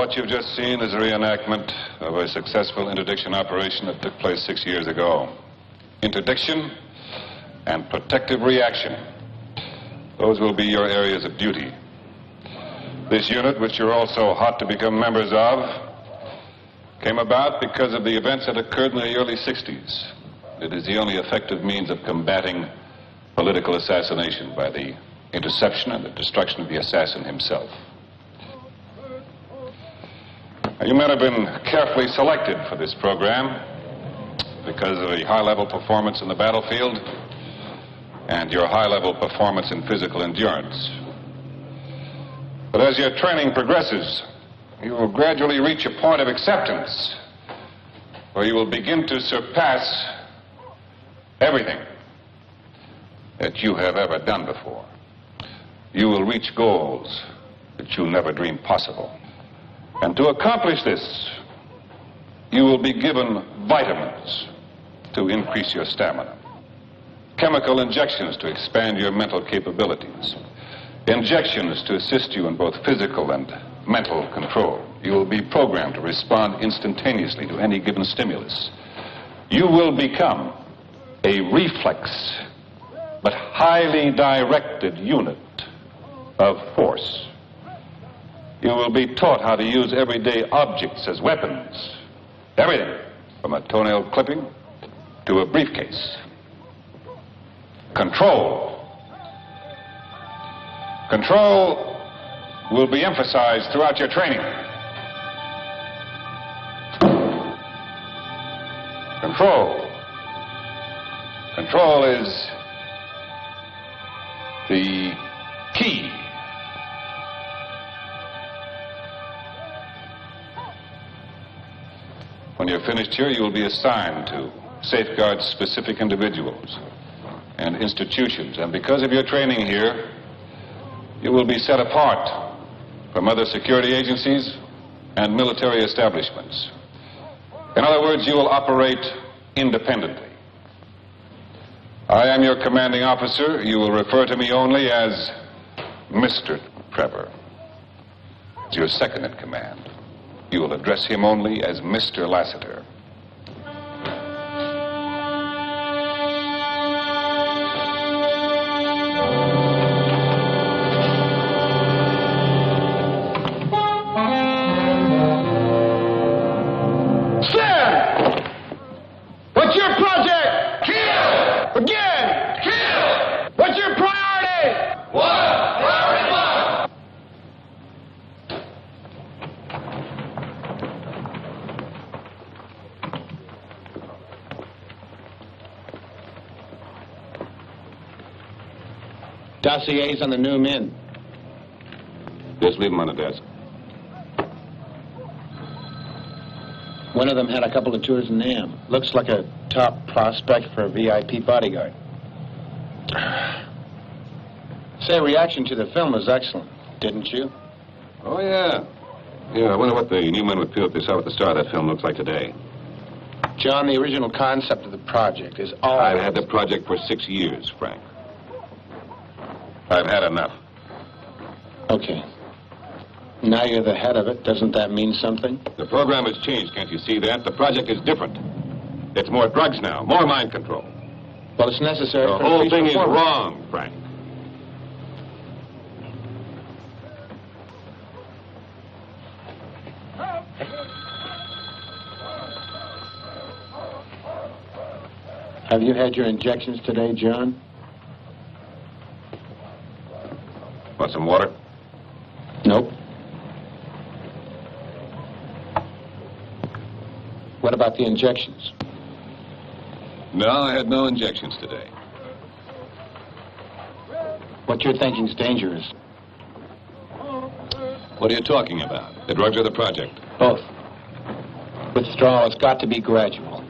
What you've just seen is a reenactment of a successful interdiction operation that took place 6 years ago. Interdiction and protective reaction. Those will be your areas of duty. This unit, which you're all so hot to become members of, came about because of the events that occurred in the early 60s. It is the only effective means of combating political assassination by the interception and the destruction of the assassin himself. You men have been carefully selected for this program because of the high-level performance in the battlefield and your high-level performance in physical endurance. But as your training progresses, you will gradually reach a point of acceptance where you will begin to surpass everything that you have ever done before. You will reach goals that you never dreamed possible. And to accomplish this, you will be given vitamins to increase your stamina, chemical injections to expand your mental capabilities, injections to assist you in both physical and mental control. You will be programmed to respond instantaneously to any given stimulus. You will become a reflex, but highly directed unit of force. You will be taught how to use everyday objects as weapons. Everything, from a toenail clipping to a briefcase. Control. Control will be emphasized throughout your training. Control. Control is the key. When you're finished here, you will be assigned to safeguard specific individuals and institutions. And because of your training here, you will be set apart from other security agencies and military establishments. In other words, you will operate independently. I am your commanding officer. You will refer to me only as Mr. Trevor. As your second in command, you will address him only as Mr. Lassiter. Dossiers on the new men. Just leave them on the desk. One of them had a couple of tours in NAM. Looks like a top prospect for a VIP bodyguard. Say, reaction to the film was excellent, didn't you? Oh, yeah. Yeah, I wonder what the new men with Peel they saw at the start of that film looks like today. John, the original concept of the project is all... I've had the project for 6 years, Frank. I've had enough. Okay. Now you're the head of it. Doesn't that mean something? The program has changed, can't you see that? The project is different. It's more drugs now, more mind control. Well, it's necessary The for whole thing is performance. wrong, Frank. Have you had your injections today, John? Want some water? Nope. What about the injections? No, I had no injections today. What you're thinking's dangerous. What are you talking about? The drugs or the project? Both. Withdrawal has got to be gradual.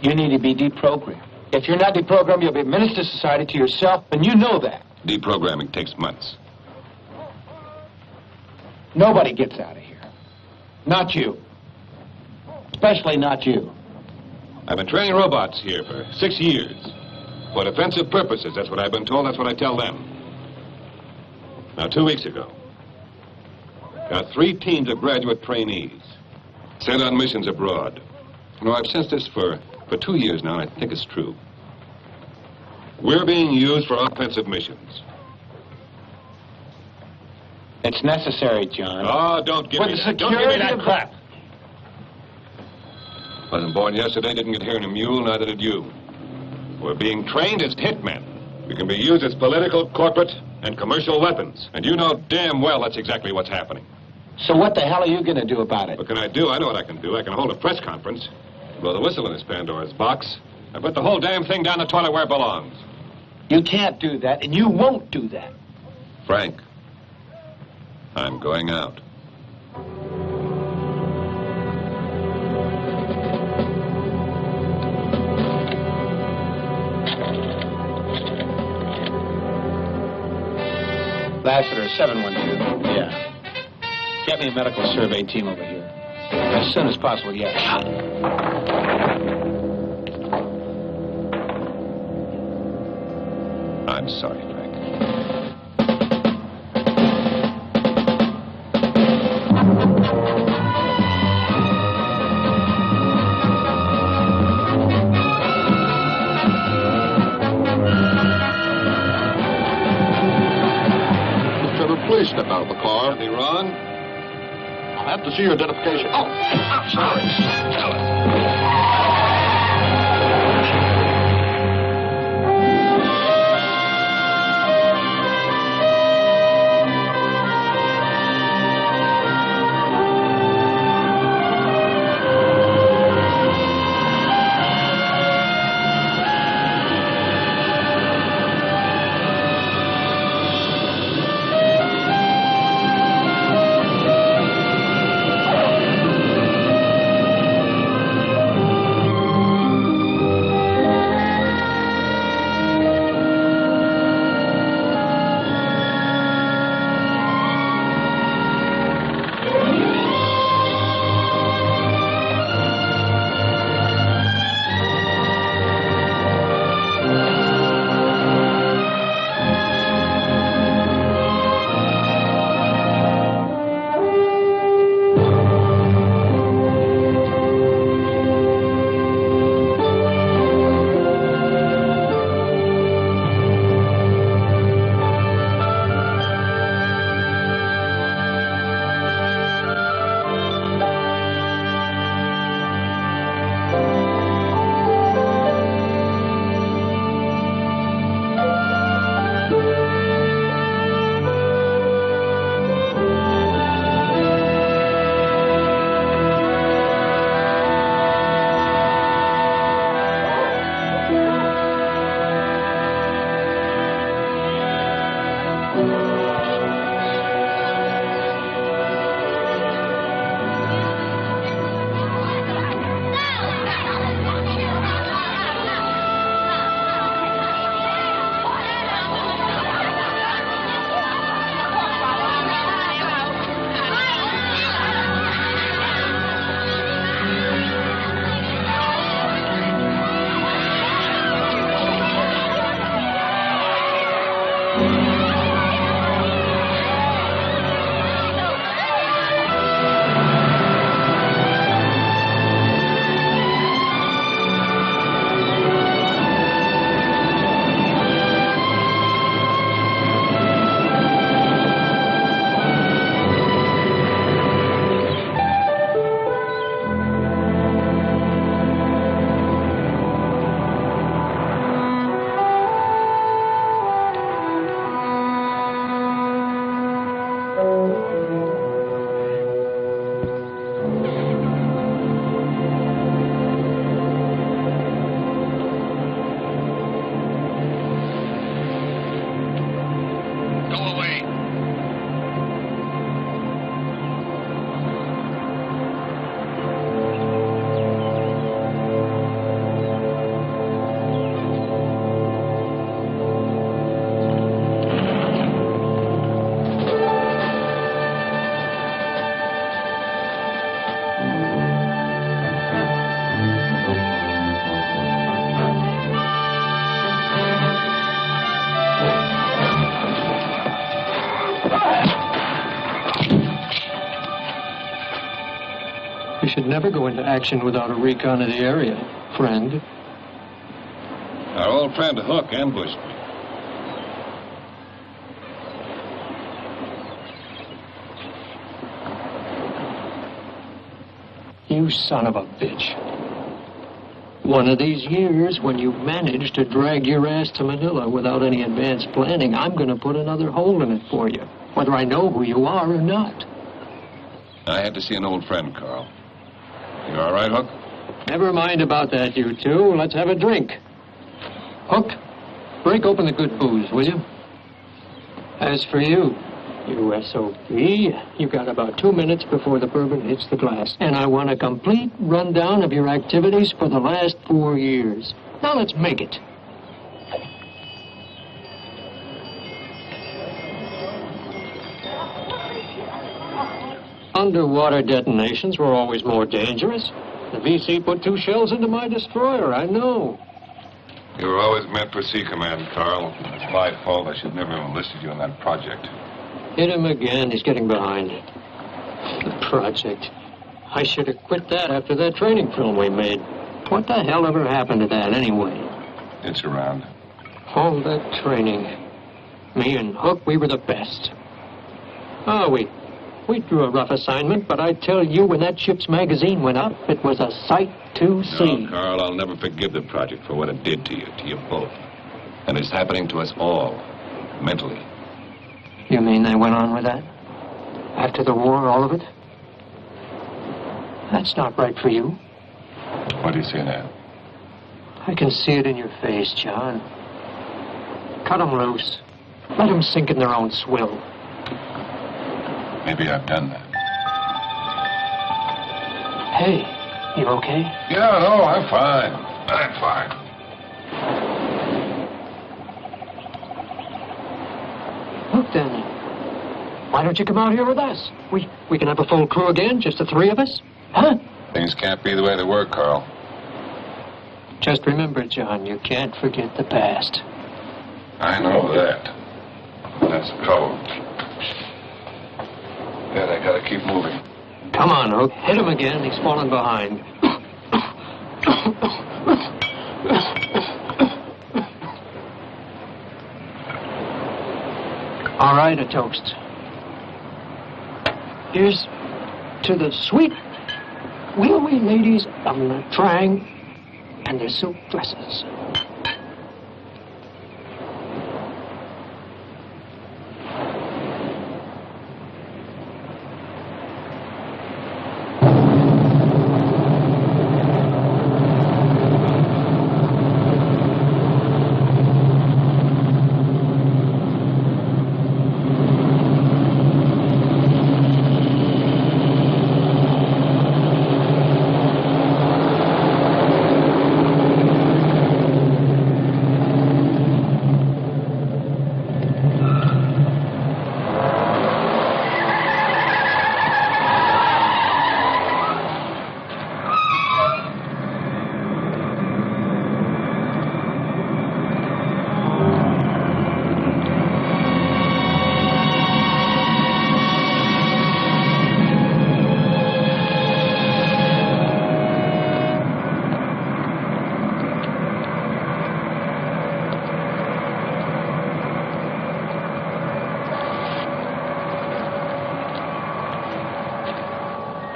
You need to be deprogrammed. If you're not deprogrammed, you'll be Minister Society to yourself, and you know that. Deprogramming takes months. Nobody gets out of here. Not you. Especially not you. I've been training robots here for 6 years. For defensive purposes, that's what I've been told, that's what I tell them. Now, 2 weeks ago, got 3 teams of graduate trainees sent on missions abroad. You know, I've sensed this for 2 years now, and I think it's true. We're being used for offensive missions. It's necessary, John. Oh, don't give me that. Don't give me that crap. Wasn't born yesterday, didn't get here in a mule, neither did you. We're being trained as hitmen. We can be used as political, corporate, and commercial weapons. And you know damn well that's exactly what's happening. So what the hell are you going to do about it? What can I do? I know what I can do. I can hold a press conference, blow the whistle in this Pandora's box, and put the whole damn thing down the toilet where it belongs. You can't do that, and you won't do that. Frank, I'm going out. Lassiter, 712. Yeah. Get me a medical survey team over here. As soon as possible, yeah. I'm sorry, Frank. Mr. Trevor, please step out of the car. Anything wrong? I'll have to see your identification. Oh, I'm sorry. Tell it. could never go into action without a recon of the area, friend. Our old friend Hook ambushed me. You son of a bitch. One of these years, when you manage to drag your ass to Manila without any advanced planning, I'm going to put another hole in it for you, whether I know who you are or not. I had to see an old friend, Carl. You all right, Hook? Never mind about that, you two. Let's have a drink. Hook, break open the good booze, will you? As for you, you SOB, you got about 2 minutes before the bourbon hits the glass. And I want a complete rundown of your activities for the last 4 years. Now let's make it. Underwater detonations were always more dangerous. The VC put 2 shells into my destroyer, I know. You were always meant for Sea Command, Carl. It's my fault. I should never have enlisted you in that project. Hit him again. He's getting behind. The project. I should have quit that after that training film we made. What the hell ever happened to that anyway? It's around. All that training. Me and Hook, we were the best. Oh, we drew a rough assignment, but I tell you, when that ship's magazine went up, it was a sight to see. No, Carl, I'll never forgive the project for what it did to you both. And it's happening to us all, mentally. You mean they went on with that? After the war, all of it? That's not right for you. What do you see now? I can see it in your face, John. Cut them loose. Let them sink in their own swill. Maybe I've done that. Hey, you okay? Yeah, no, I'm fine. I'm fine. Look, then. Why don't you come out here with us? We can have a full crew again, just the 3 of us. Huh? Things can't be the way they were, Carl. Just remember, John, you can't forget the past. I know that. That's the trouble. Yeah, I gotta keep moving. Come on, Hook. Hit him again. He's falling behind. All right, a toast. Here's to the sweet, willowy ladies of Nha Trang and their silk dresses.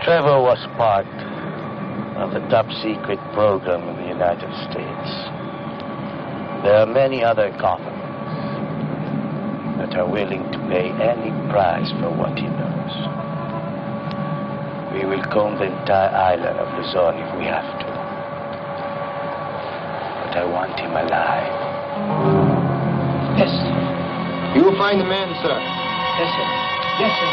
Trevor was part of the top-secret program in the United States. There are many other governments that are willing to pay any price for what he knows. We will comb the entire island of Luzon if we have to. But I want him alive. Yes. You will find the man, sir. Yes, sir. Yes, sir.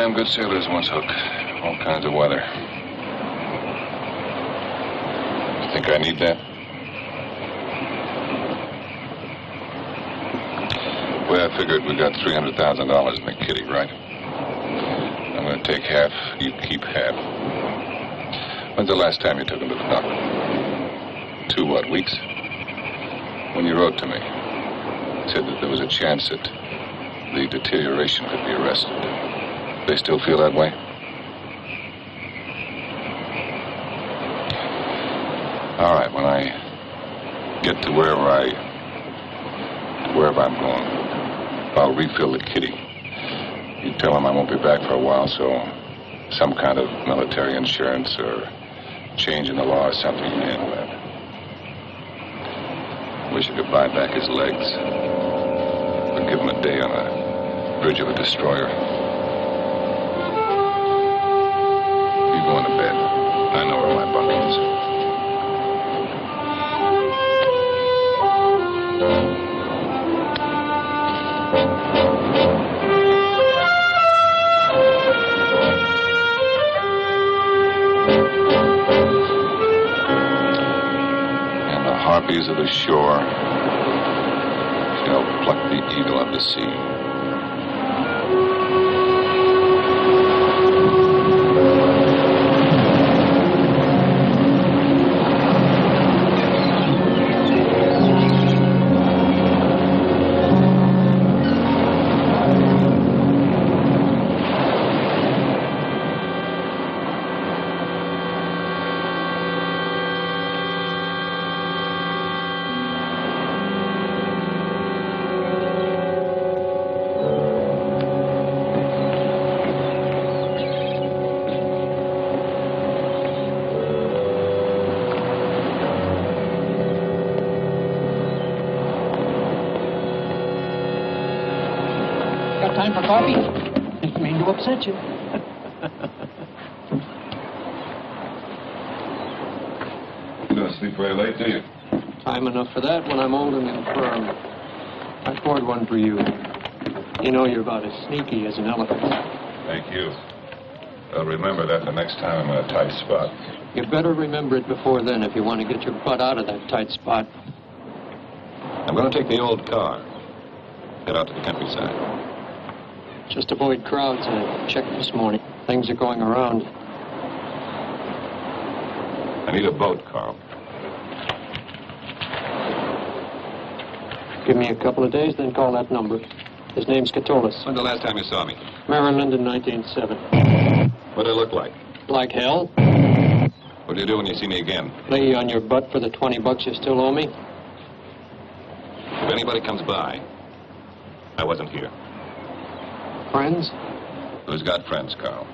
damn good sailors once, Hook. All kinds of weather. You think I need that? Well, I figured we got $300,000 in the kitty, right? I'm going to take half, you keep half. When's the last time you took him to the doctor? 2 weeks? When you wrote to me, said that there was a chance that the deterioration could be arrested. They still feel that way? All right, when I get to wherever I'm going, I'll refill the kitty. You tell them I won't be back for a while, so some kind of military insurance or change in the law or something, you can handle that. Wish I could buy back his legs. Or give him a day on the bridge of a destroyer. You going to bed. I know where my bunk is. Harpies of the shore shall pluck the eagle of the sea. Time for coffee? Didn't mean to upset you. You don't sleep very late, do you? Time enough for that when I'm old and infirm. I poured one for you. You know you're about as sneaky as an elephant. Thank you. I'll remember that the next time I'm in a tight spot. You better remember it before then if you want to get your butt out of that tight spot. I'm going to take the old car. Head out to the countryside. Just avoid crowds. I checked this morning. Things are going around. I need a boat, Carl. Give me a couple of days, then call that number. His name's Catullus. When's the last time you saw me? Maryland in 1907. What did I look like? Like hell? What do you do when you see me again? Lay you on your butt for the $20 you still owe me? If anybody comes by, I wasn't here. Friends? Who's got friends, Carl?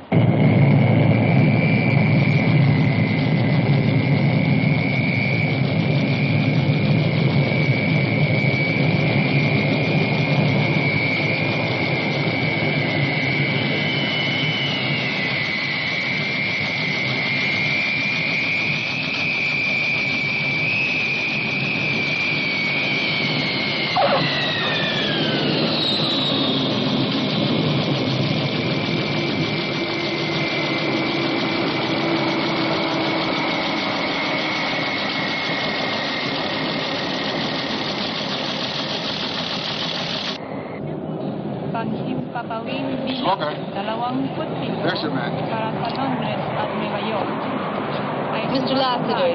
Mr. Lassiter,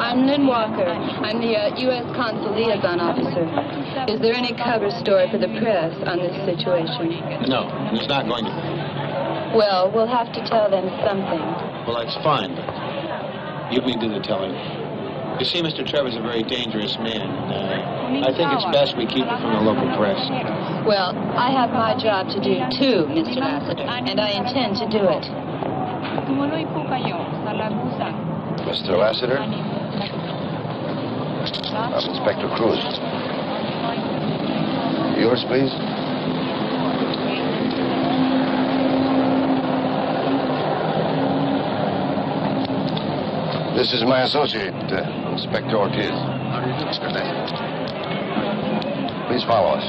I'm Lynn Walker. I'm the U.S. Consul Liaison Officer. Is there any cover story for the press on this situation? No, there's not going to be. Well, we'll have to tell them something. Well, that's fine, but you need to do the telling. You see, Mr. Trevor's a very dangerous man. I think it's best we keep it from the local press. Well, I have my job to do, too, Mr. Lassiter, and I intend to do it. Mr. Lassiter? I'm Inspector Cruz. Yours, please? This is my associate, Inspector Ortiz. How do you do, Mr. Lassiter? Please follow us.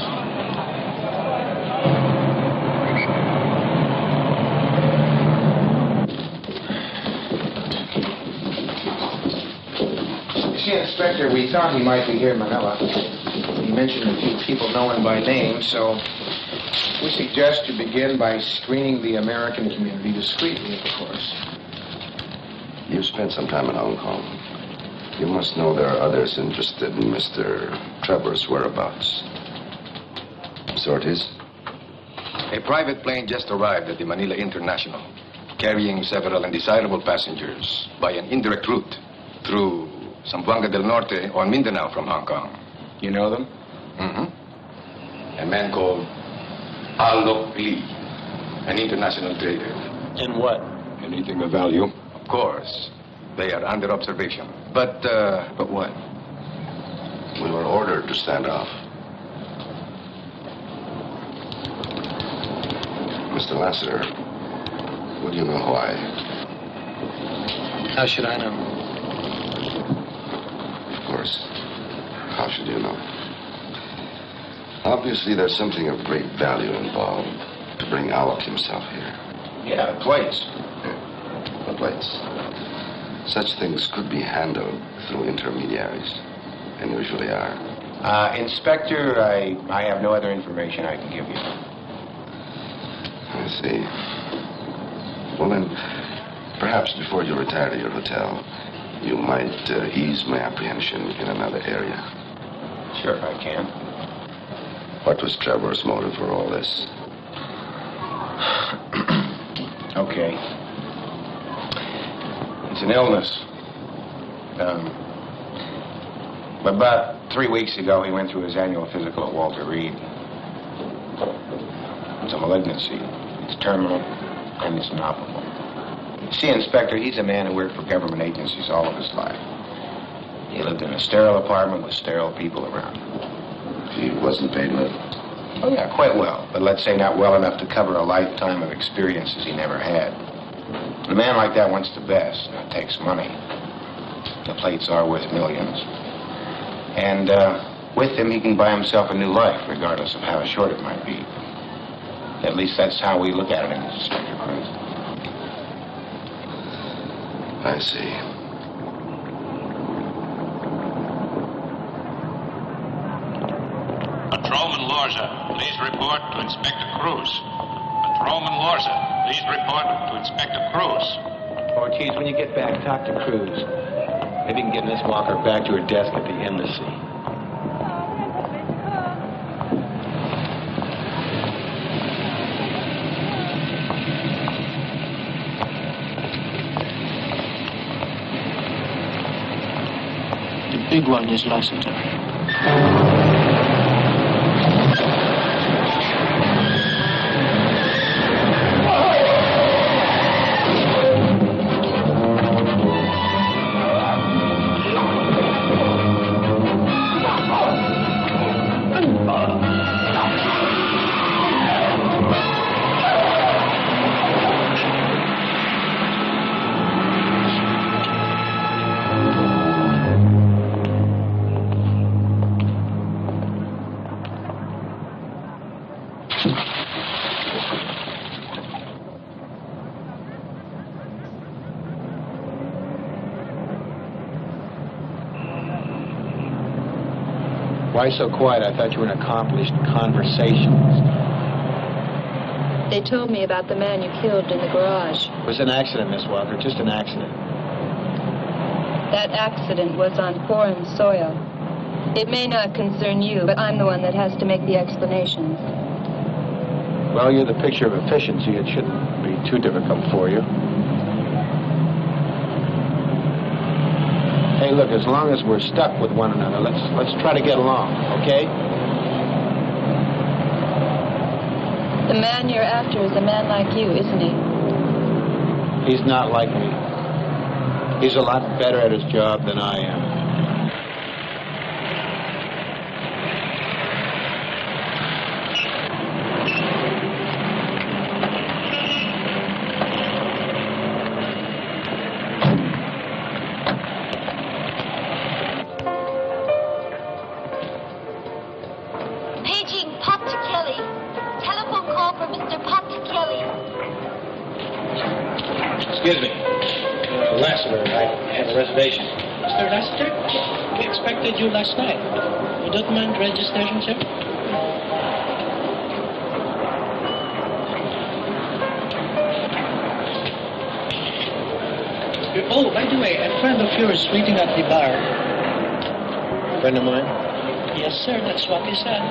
Inspector, we thought he might be here in Manila. He mentioned a few people known by name, so we suggest you begin by screening the American community discreetly, of course. You spent some time in Hong Kong. You must know there are others interested in Mr. Trevor's whereabouts. Mr. Ortiz? A private plane just arrived at the Manila International, carrying several undesirable passengers by an indirect route through Zamboanga del Norte or Mindanao from Hong Kong. You know them? Mm-hmm. A man called Alok Lee, an international trader. And what? Anything of value? Of course. They are under observation. But what? We were ordered to stand off. Mr. Lassiter, will you know why? How should I know? Of course. How should you know? Obviously, there's something of great value involved to bring Alok himself here. Yeah, the plates. The plates. Such things could be handled through intermediaries, and usually are. Inspector, I have no other information I can give you. I see. Well, then, perhaps before you retire to your hotel, you might ease my apprehension in another area. Sure, I can. What was Trevor's motive for all this? Okay. It's an illness. About 3 weeks ago, he went through his annual physical at Walter Reed. It's a malignancy. It's terminal, and it's inoperable. See, Inspector, he's a man who worked for government agencies all of his life. He lived in a sterile apartment with sterile people around. He wasn't paid well. Oh, yeah, quite well. But let's say not well enough to cover a lifetime of experiences he never had. A man like that wants the best, and it takes money. The plates are worth millions. And with them, he can buy himself a new life, regardless of how short it might be. At least that's how we look at it in Inspector Cruz. I see. Patrolman Lorza, please report to Inspector Cruz. Patrolman Lorza, please report to Inspector Cruz. Ortiz, when you get back, talk to Cruz. Maybe you can get Miss Walker back to her desk at the embassy. The big one is Lassiter. Why so quiet? I thought you were an accomplished conversationalist. They told me about the man you killed in the garage. It was an accident, Miss Walker, just an accident. That accident was on foreign soil. It may not concern you, but I'm the one that has to make the explanations. Well, you're the picture of efficiency. It shouldn't be too difficult for you. Hey, look, as long as we're stuck with one another, let's try to get along, okay? The man you're after is a man like you, isn't he? He's not like me. He's a lot better at his job than I am. Excuse me. Lassiter, I have a reservation. Mr. Lassiter, we expected you last night. You don't mind registration, sir? Oh, by the way, a friend of yours waiting at the bar. A friend of mine? Yes, sir, that's what he said.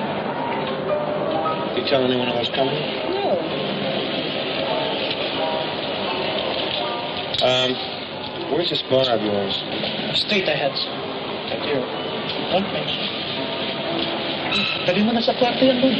Did you tell anyone I was coming? No. Where's this bar of yours? Straight ahead, sir. Right here. Don't mention. Dali mo na sa kwarto yan, Lord.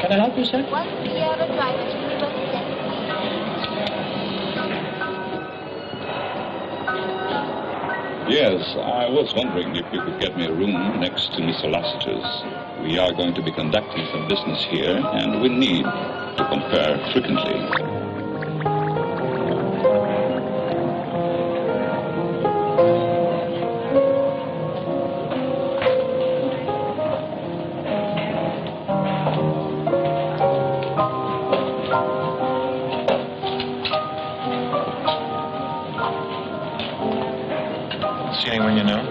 Can I help you, sir? Once we have a driver, we will send. Yes, I was wondering if you could get me a room next to Mr. Lassiter's. We are going to be conducting some business here, and we need to compare frequently. See anyone you know?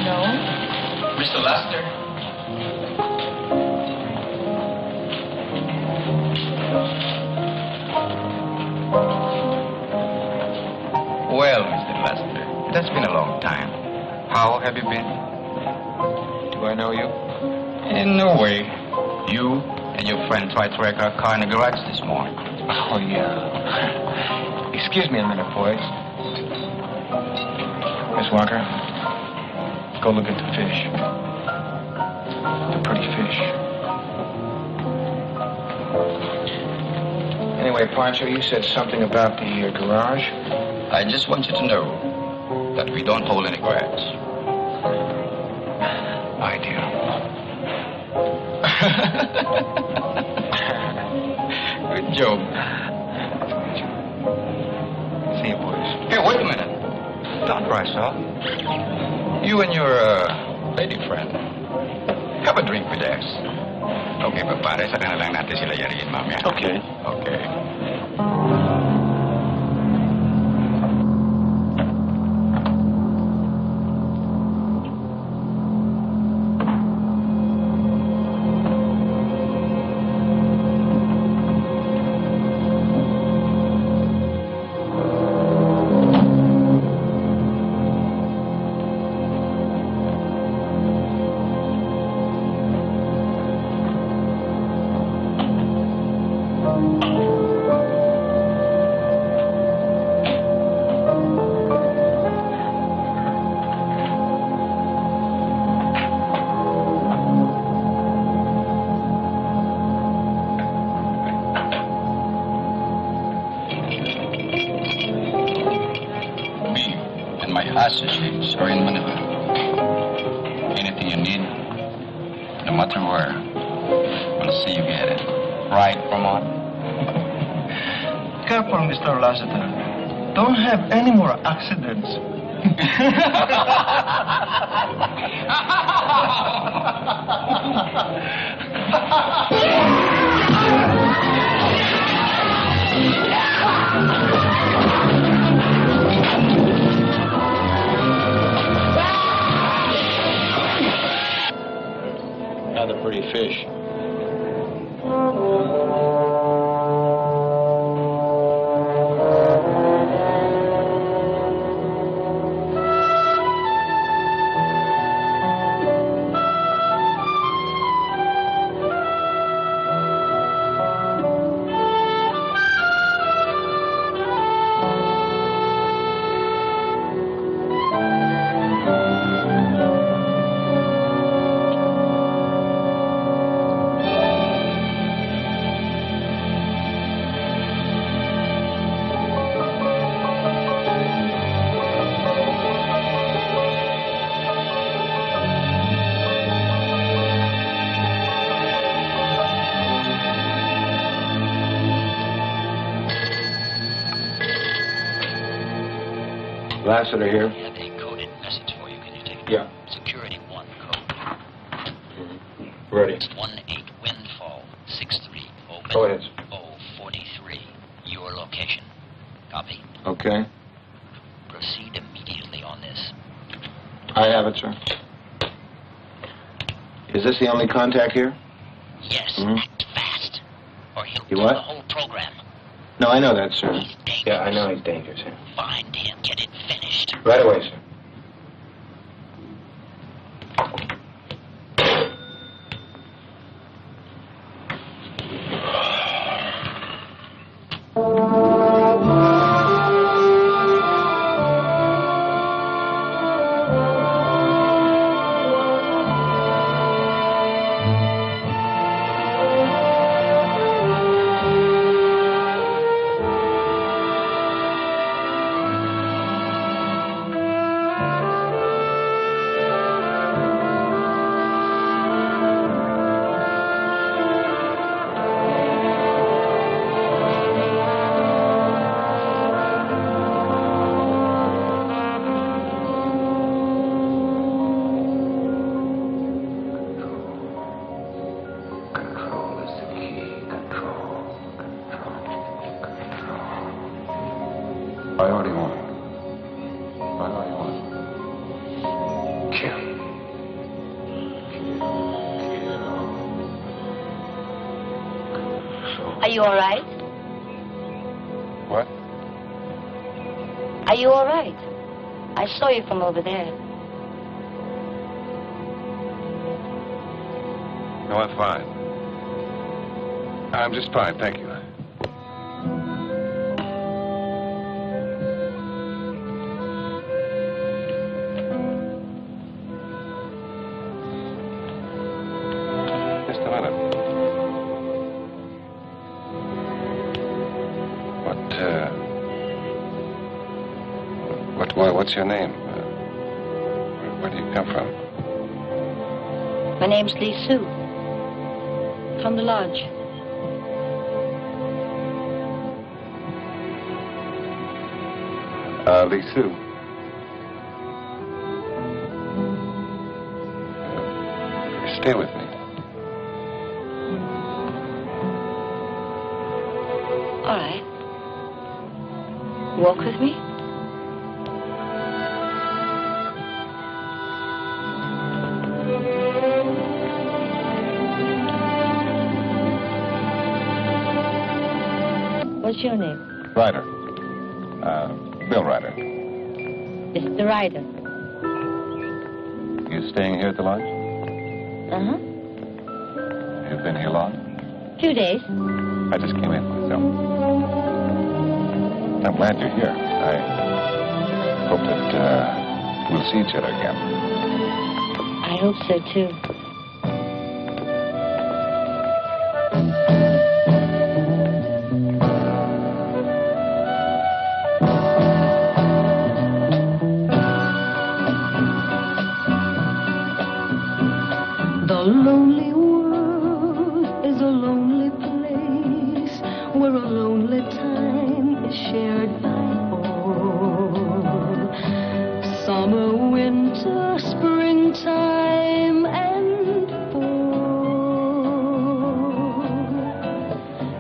No. Mr. Lassiter? Well, Mr. Lassiter, it has been a long time. How have you been? Do I know you? In no way. You and your friend tried to wreck our car in the garage this morning. Oh, yeah. Excuse me a minute, boys. Miss Walker, go look at the fish. The pretty fish. Anyway, Pancho, you said something about the garage. I just want you to know that we don't hold any grudge. Idea. Good joke. See you, boys. Here, wait a minute. Don't cry, so. You and your lady friend, have a drink with us. Okay, papare, saka na lang natin sila yariin, mamaya. Okay. Okay. Associates are in Manila. Anything you need, no matter where, we'll see you get it. Right, Vermont? Careful, Mr. Lassiter. Don't have any more accidents. Another pretty fish. Lassiter here. I have a coded message for you. Can you take it? Yeah. Security 1 code. Ready. 18 Windfall 63. Open. Go ahead. 043. Your location. Copy. Okay. Proceed immediately on this. I have it, sir. Is this the only contact here? Yes. Mm-hmm. Act fast, or he'll You do what? the whole program. No, I know that, sir. He's dangerous. Yeah, I know he's dangerous. Yeah. Find him. Get it finished. Right away, sir. Priority 1. Priority 1. Kill. Are you all right? What? Are you all right? I saw you from over there. No, I'm fine. I'm just fine, thank you. Just a minute. What's your name? Where do you come from? My name's Lee Sue. From the lodge. Lee Sue. Stay with me. All right. Walk with me? What's your name? Ryder. Bill Ryder. Mr. Ryder. You staying here at the lodge? Uh-huh. You've been here long? 2 days. I just came in myself. I'm glad you're here. I hope that we'll see each other again. I hope so, too. The lonely world is a lonely place where a lonely time is shared by all. Summer, winter, springtime, and fall.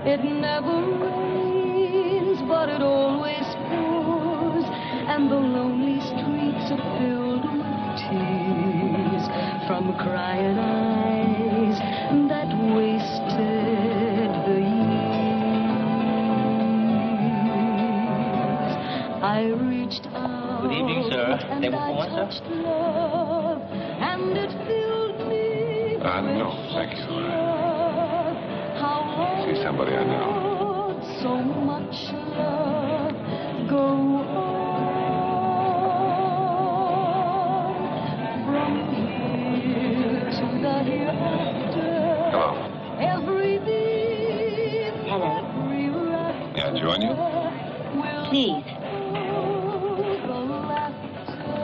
It never rains, but it always pours, and the lonely streets are filled with tears from crying eyes that wasted the years. I reached out. Good evening, sir. Table for one, sir? Love, and it filled me. No, thank you. See somebody I know. So much love go on from here to the hereafter. Hello. Every beat, Hello. every laughter May I join you? will Please. hold the laughter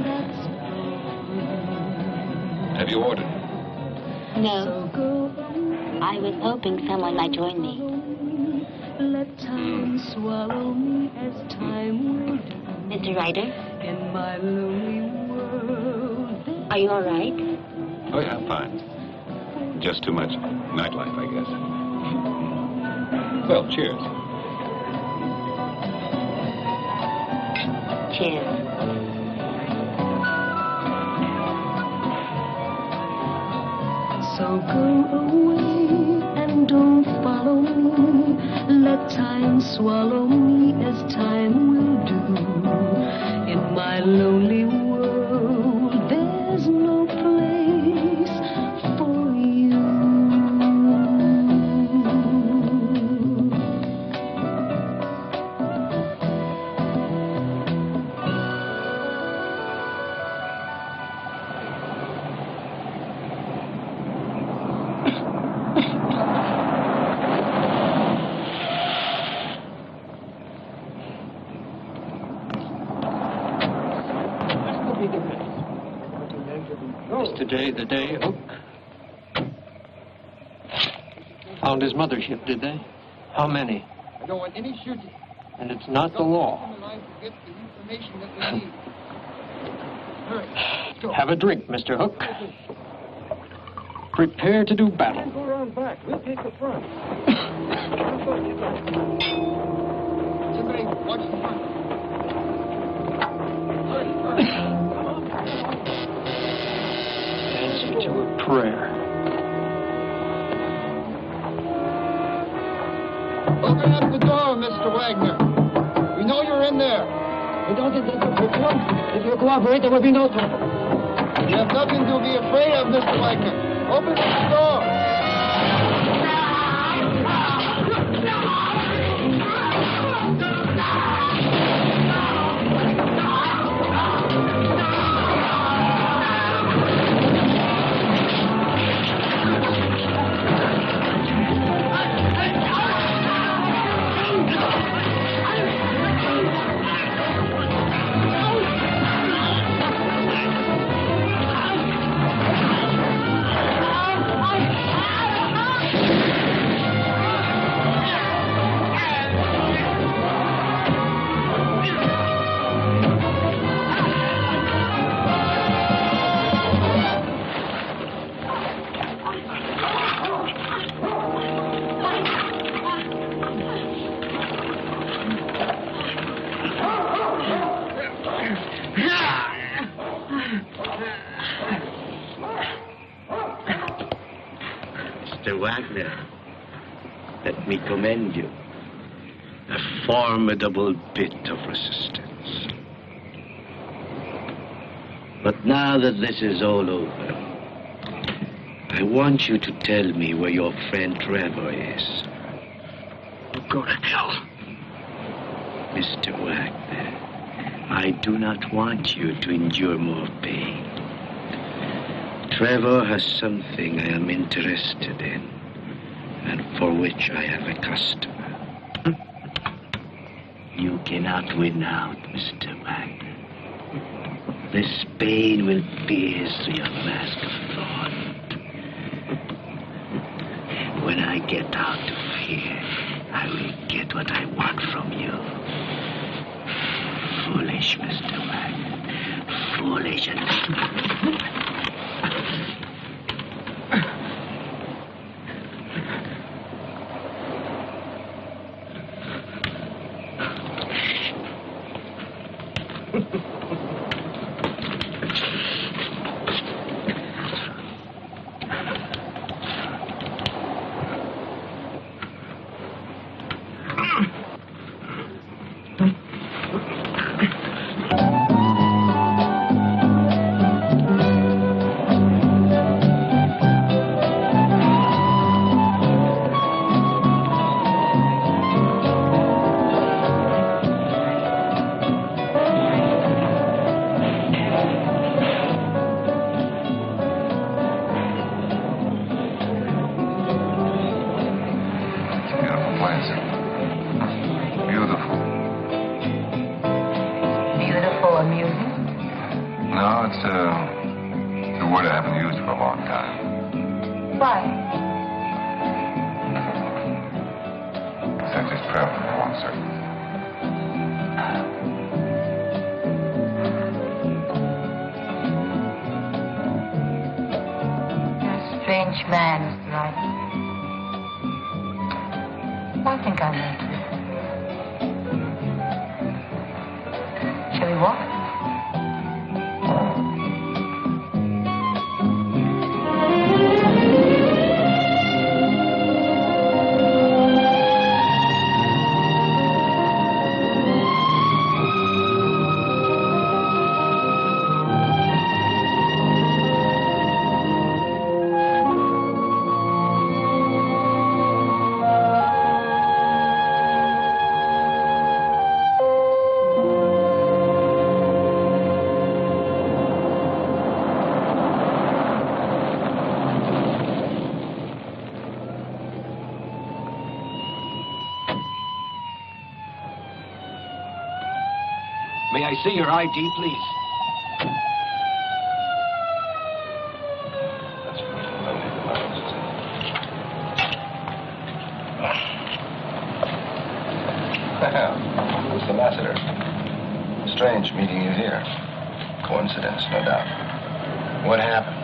that's gone. Have you ordered? No. So go I was hoping someone might join me. let time swallow me as time will do. Miss Mr. Ryder? In my lonely world. Are you all right? Oh, yeah, fine. Just too much nightlife, I guess. Well, cheers. Cheers. So go away and don't follow me. Let time swallow me as time will do. In my lonely world, there's no place for you. Today, the day, Hook. Found his mothership, did they? How many? I don't want any shooting. And it's not the law. Get the information that we need. Hurry, let's go. Have a drink, Mr. Hook. Prepare to do battle. Go around back. We'll take the front. Somebody watch the front. Hurry, hurry. Answer to a prayer. Open up the door, Mr. Wagner. We know you're in there. We don't think that's a problem. If you cooperate, there will be no trouble. You have nothing to be afraid of, Mr. Wagner. Open up the door. Mr. Wagner, let me commend you. A formidable bit of resistance. But now that this is all over, I want you to tell me where your friend Trevor is. Go to hell. Mr. Wagner, I do not want you to endure more pain. Trevor has something I am interested in, and for which I have a customer. You cannot win out, Mr. Wagner. This pain will pierce through your mask of thorn. When I get out of here, I will get what I want from you. Foolish, Mr. Wagner. Foolish and... strange man, Mr. Ryder. I think I know. Shall we walk? May I see your ID, please? Mr. Lassiter. Strange meeting you here. Coincidence, no doubt. What happened?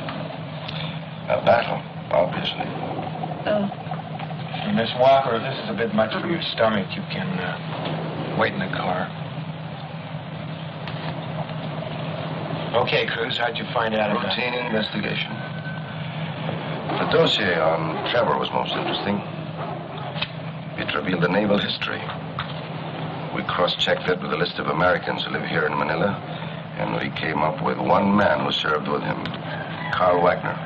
A battle, obviously. Miss Walker, if this is a bit much for your stomach, you can wait in the car. Okay, Cruz, how'd you find out about Routine investigation. The dossier on Trevor was most interesting. It revealed the naval history. We cross-checked it with a list of Americans who live here in Manila, and we came up with one man who served with him, Carl Wagner,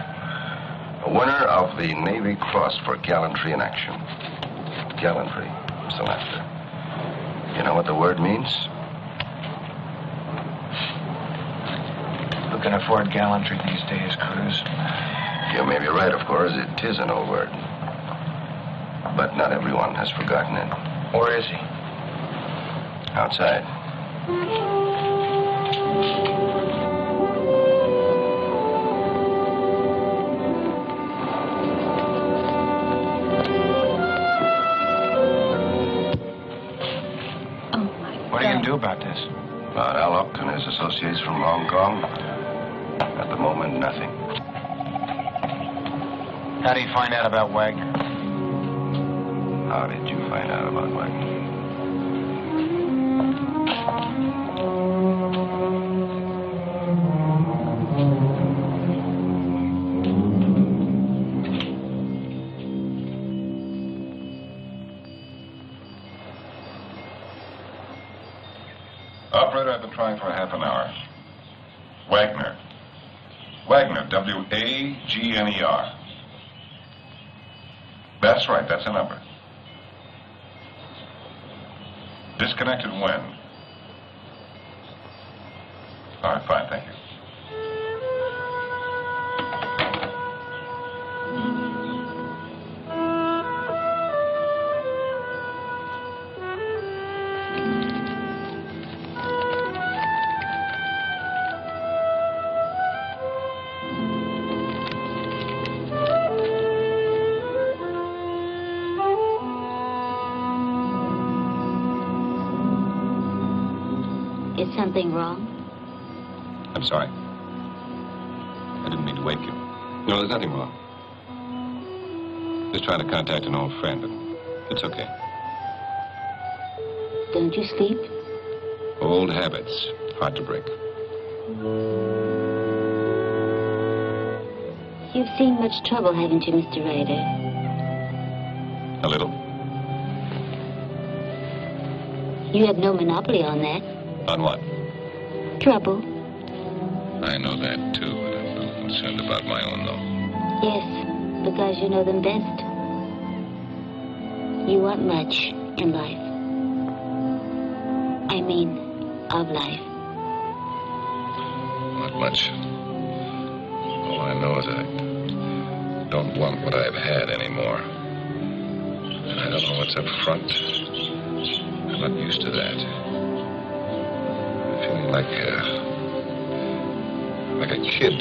a winner of the Navy Cross for gallantry in action. Gallantry, Mr. Lassiter. You know what the word means? Who can afford gallantry these days, Cruz? You may be right, of course. It is an old word. But not everyone has forgotten it. Where is he? Outside. What are you going to do about this? About Alok and his associates from Hong Kong? At the moment, nothing. How do you find out about Wagner? How did you find out about Wagner? Operator, I've been trying for half an hour. Wagner. Wagner, W-A-G-N-E-R. That's right, that's the number. Disconnected when? All right, fine, thank you. Is something wrong? I'm sorry. I didn't mean to wake you. No, there's nothing wrong. Just trying to contact an old friend, but it's okay. Don't you sleep? Old habits, hard to break. You've seen much trouble, haven't you, Mr. Ryder? A little. You have no monopoly on that. On what? Trouble. I know that, too, but I'm a little concerned about my own, though. Yes, because you know them best. You want much in life. I mean, of life. Not much. All I know is I don't want what I've had anymore. And I don't know what's up front. I'm not used to that. I'm feeling like a kid,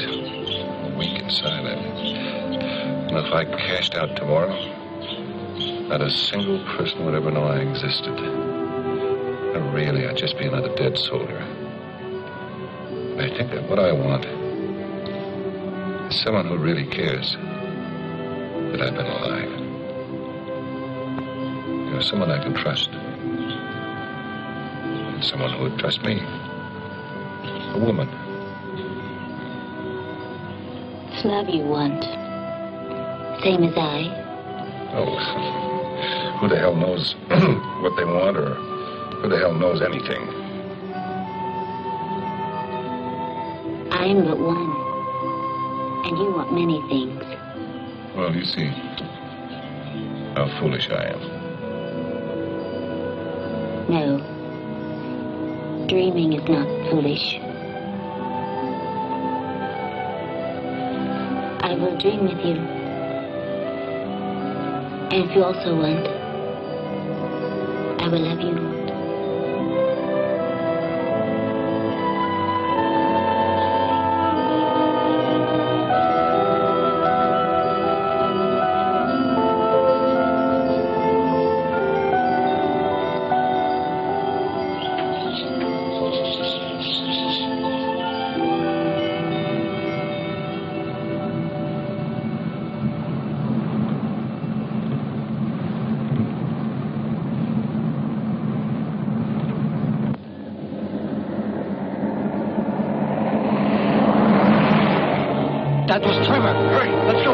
weak inside. And if I cashed out tomorrow, not a single person would ever know I existed. And really, I'd just be another dead soldier. I think that what I want is someone who really cares. that I've been alive. You're someone I can trust. And someone who would trust me. A woman. It's love you want. Same as I. Oh, who the hell knows what they want, or who the hell knows anything? I'm but one. And you want many things. Well, you see how foolish I am. No. Dreaming is not foolish. I will dream with you. And if you also want, I will love you. That was Trevor. Hurry, let's go.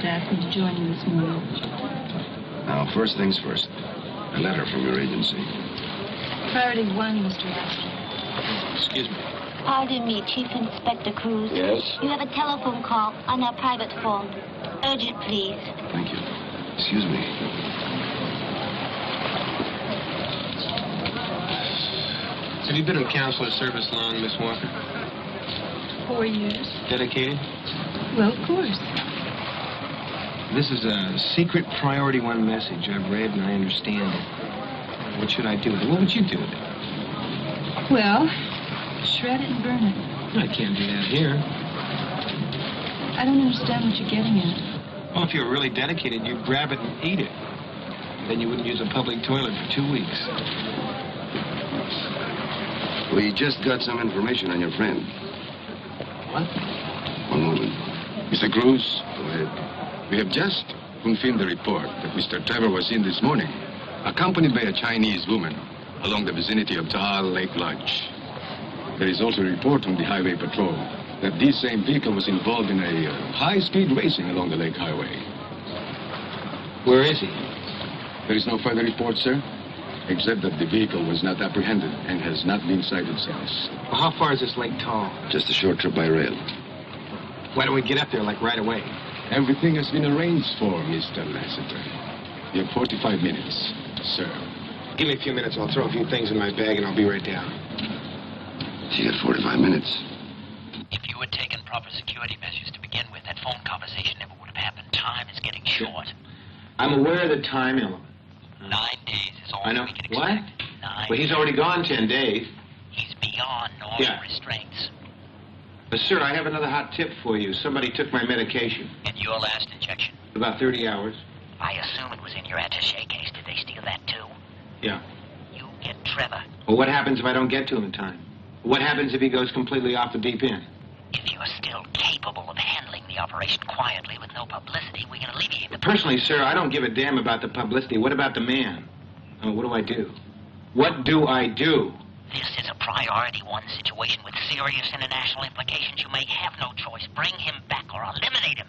Asked me to join you this morning. Now, first things first. A letter from your agency. Priority 1, Mr. Astor. Excuse me. Pardon me, Chief Inspector Cruz. Yes? You have a telephone call on our private phone. Urgent, please. Thank you. Excuse me. Have you been in consular service long, Miss Walker? 4 years. Dedicated? Well, of course. This is a secret priority 1 message I've read and I understand it. What should I do with it? What would you do with it? Well, shred it and burn it. I can't do that here. I don't understand what you're getting at. Well, if you were really dedicated, you'd grab it and eat it. Then you wouldn't use a public toilet for 2 weeks. We just got some information on your friend. What? One moment. Mr. Cruz? Go ahead. We have just confirmed the report that Mr. Trevor was seen this morning, accompanied by a Chinese woman, along the vicinity of Taal Lake Lodge. There is also a report from the Highway Patrol that this same vehicle was involved in a high-speed racing along the lake highway. Where is he? There is no further report, sir, except that the vehicle was not apprehended and has not been sighted since. Well, how far is this lake tall? Just a short trip by rail. Why don't we get up there, like, right away? Everything has been arranged for, Mr. Lassiter. You have 45 minutes, sir. Give me a few minutes. I'll throw a few things in my bag and I'll be right down. You got 45 minutes. If you had taken proper security measures to begin with, that phone conversation never would have happened. Time is getting short. I'm aware of the time element. 9 days is all I know. we can expect. What? 9 Well, he's already gone 10 days. He's beyond normal restraints. But, sir, I have another hot tip for you. Somebody took my medication. And your last injection? About 30 hours. I assume it was in your attaché case. Did they steal that, too? Yeah. You get Trevor. Well, what happens if I don't get to him in time? What happens if he goes completely off the deep end? If you're still capable of handling the operation quietly with no publicity, we can alleviate the... Personally, sir, I don't give a damn about the publicity. What about the man? What do I do? What do I do? This is a priority 1 situation with serious international implications. You may have no choice. Bring him back or eliminate him.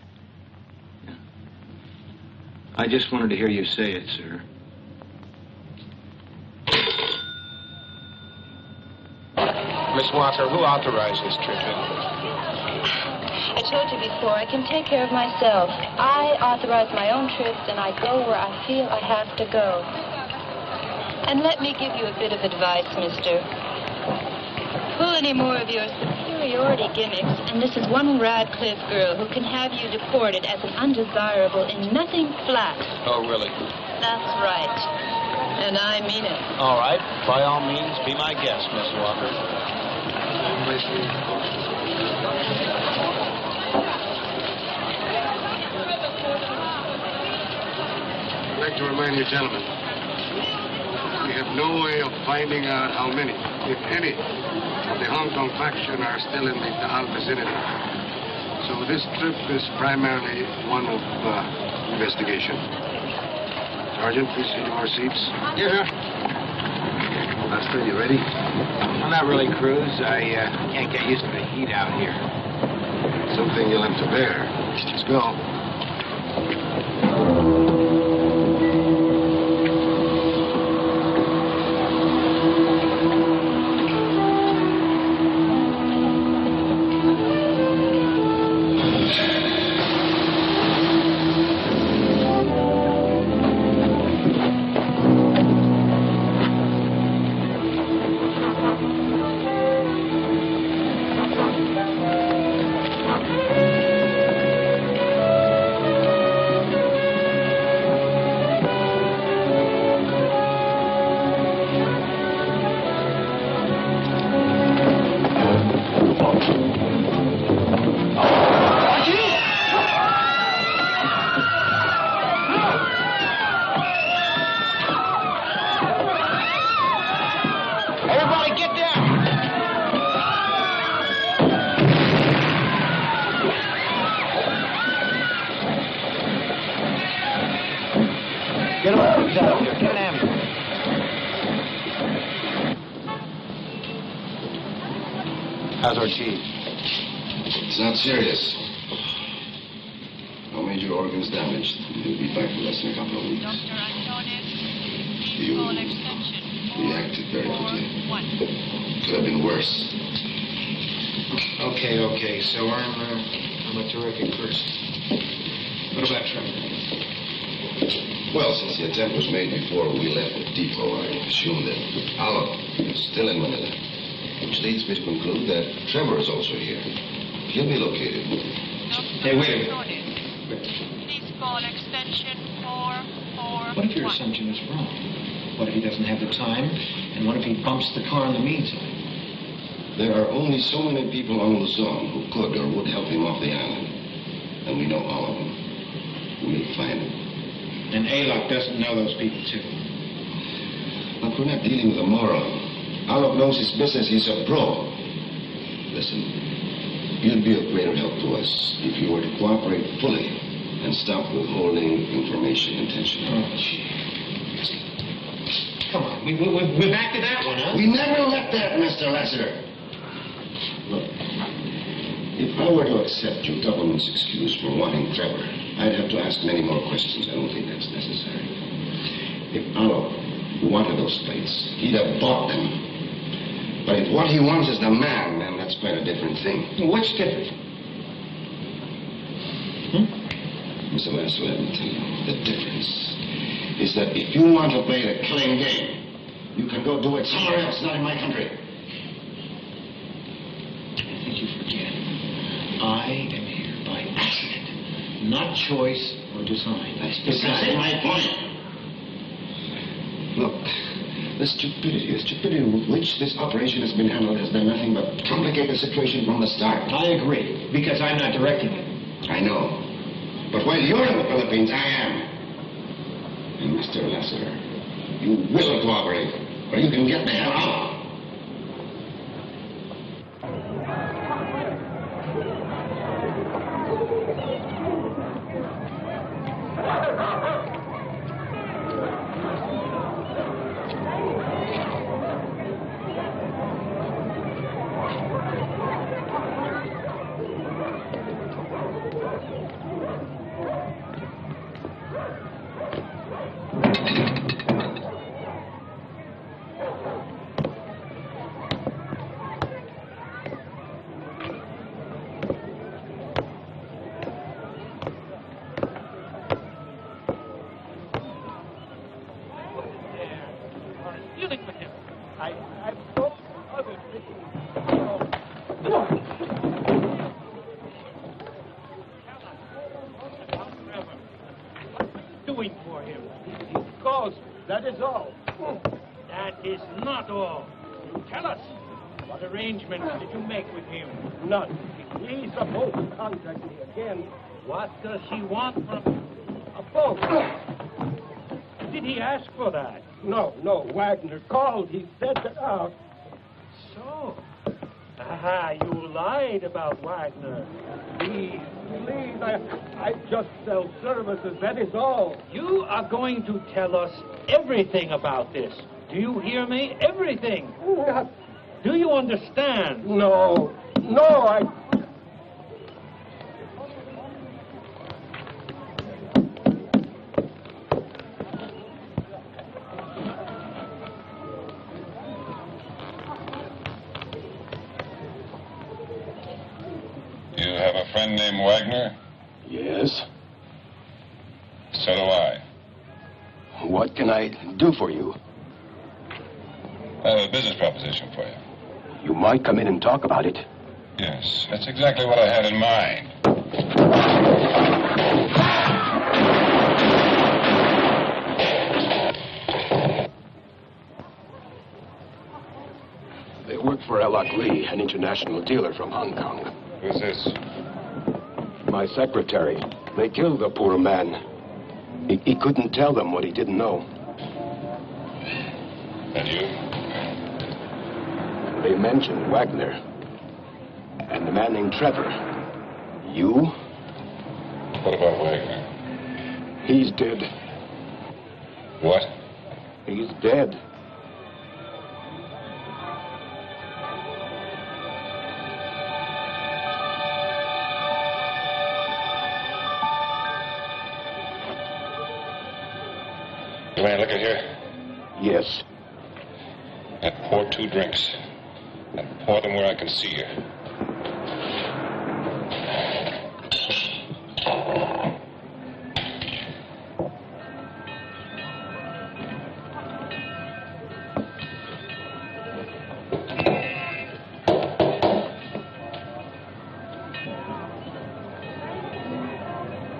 I just wanted to hear you say it, sir. Miss Walker, who authorized this trip in? I told you before, I can take care of myself. I authorize my own trips, and I go where I feel I have to go. And let me give you a bit of advice, mister. Pull any more of your superiority gimmicks, and this is one Radcliffe girl who can have you deported as an undesirable in nothing flax. Oh, really? That's right. And I mean it. All right. By all means, be my guest, Miss Walker. I'd like to remind you, gentlemen, we have no way of finding out how many, if any, of the Hong Kong faction are still in the Taal vicinity. So this trip is primarily one of investigation. Sergeant, please see your seats. Yeah. Lester, you ready? I'm not really, Cruz. I can't get used to the heat out here. Something you'll have to bear. Let's go. How's our chief? It's not serious. No major organs damaged. He'll be back in less than a couple of weeks. You reacted very quickly. Could have been worse. Okay. So I'm a terrific person. What about Trevor? Well, since the attempt was made before we left the depot, I assume that Olive is still in Manila. Which leads me to conclude that Trevor is also here. He'll be located. Hey, wait a minute. Please call extension 441. What if your assumption is wrong? What if he doesn't have the time? And what if he bumps the car in the meantime? There are only so many people on Luzon who could or would help him off the island. And we know all of them. We'll find them. And Alok doesn't know those people, too. But we're not dealing with a moron. Alok knows his business. He's a pro. Listen, you'd be of greater help to us if you were to cooperate fully and stop withholding information intentionally. Oh, gee. Come on, we're back to that one, huh? We never left that, Mr. Lassiter. Look, if I were to accept your government's excuse for wanting Trevor, I'd have to ask many more questions. I don't think that's necessary. If Alok wanted those plates, he'd have bought them. But if what he wants is the man, then that's quite a different thing. What's different? Mr. Leslie, let me tell you, the difference is that if you want to play the killing game, you can go do it somewhere else, not in my country. I think you forget. I am here by accident, not choice or design. That's precisely my point. Look, the stupidity with which this operation has been handled has done nothing but complicate the situation from the start. I agree, because I'm not directing it. I know. But while you're in the Philippines, I am. And Mr. Lesser, you will cooperate, or you can get the hell out. Did you make with him? None. If he's supposed to contact me again, what does he want from a boat? Did he ask for that? No. Wagner called. He said that. So. Aha, you lied about Wagner. Please, I just sell services, that is all. You are going to tell us everything about this. Do you hear me? Everything. Do you understand? No, I... You have a friend named Wagner? Yes. So do I. What can I do for you? I have a business proposition for you. You might come in and talk about it. Yes, that's exactly what I had in mind. They work for L.A. Lee, an international dealer from Hong Kong. Who's this? My secretary. They killed the poor man. He couldn't tell them what he didn't know. And you? They mentioned Wagner. And a man named Trevor. You? What about Wagner? He's dead. What? He's dead. You may look at here? Yes. And pour 2 drinks. And pour them where I can see you.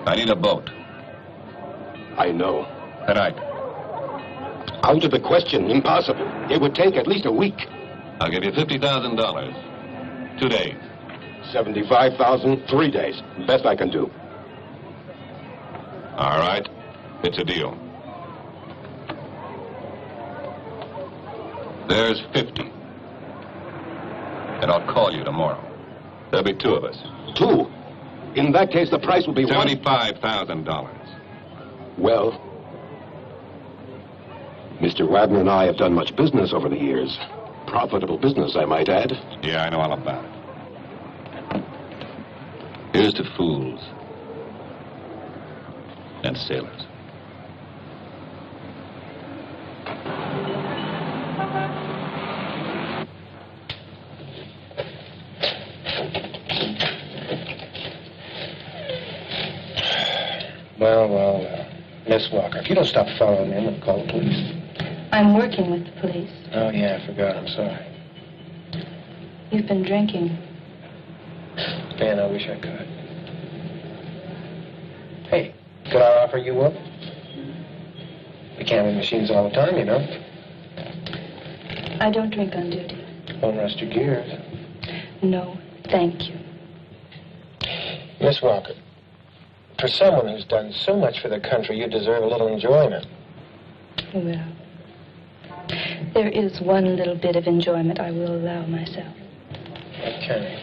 I need a boat. I know. Tonight. Out of the question. Impossible. It would take at least a week. I'll give you $50,000. 2 days. 75,000, 3 days. Best I can do. All right. It's a deal. There's 50. And I'll call you tomorrow. There'll be 2 of us. 2? In that case, the price will be $75,000. Well, Mr. Wagner and I have done much business over the years. Profitable business, I might add. Yeah, I know all about it. Here's to fools and sailors. Well, Miss Walker, if you don't stop following him, I'll call the police. I'm working with the police. Oh, yeah, I forgot. I'm sorry. You've been drinking. Man, I wish I could. Hey, could I offer you up? We can't have machines all the time, you know. I don't drink on duty. Won't rust your gears. No, thank you. Miss Walker, for someone who's done so much for the country, you deserve a little enjoyment. Well, there is one little bit of enjoyment I will allow myself. Okay.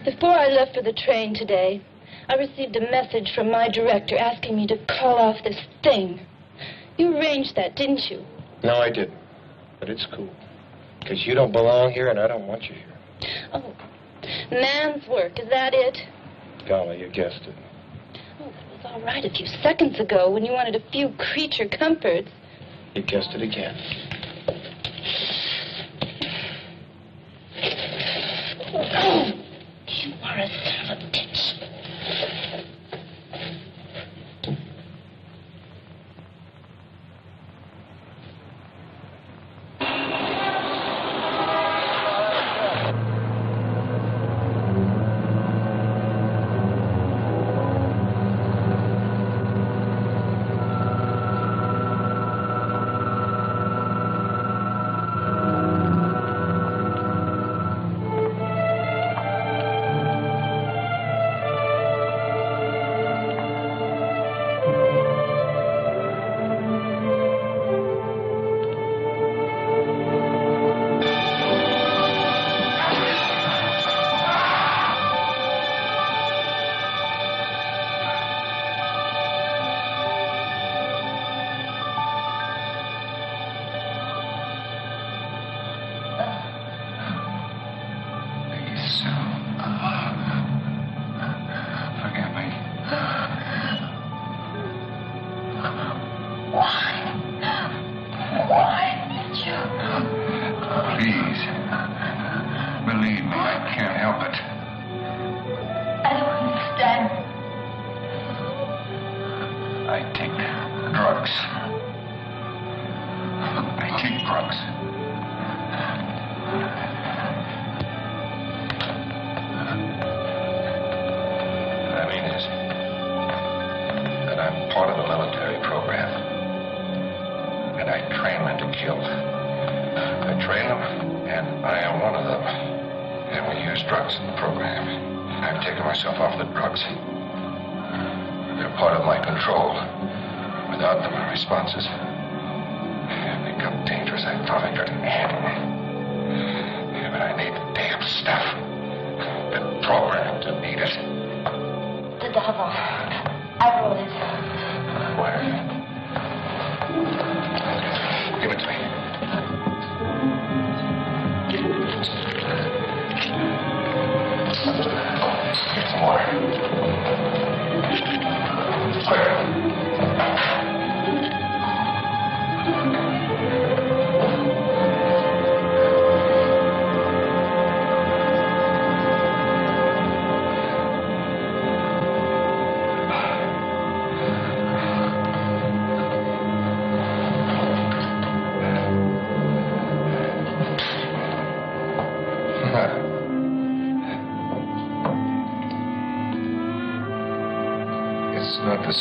Before I left for the train today, I received a message from my director asking me to call off this thing. You arranged that, didn't you? No, I didn't. But it's cool. Because you don't belong here, and I don't want you here. Oh, man's work, is that it? Golly, you guessed it. Oh, that was all right a few seconds ago when you wanted a few creature comforts. You guessed it again. Oh, you are a son of a bitch.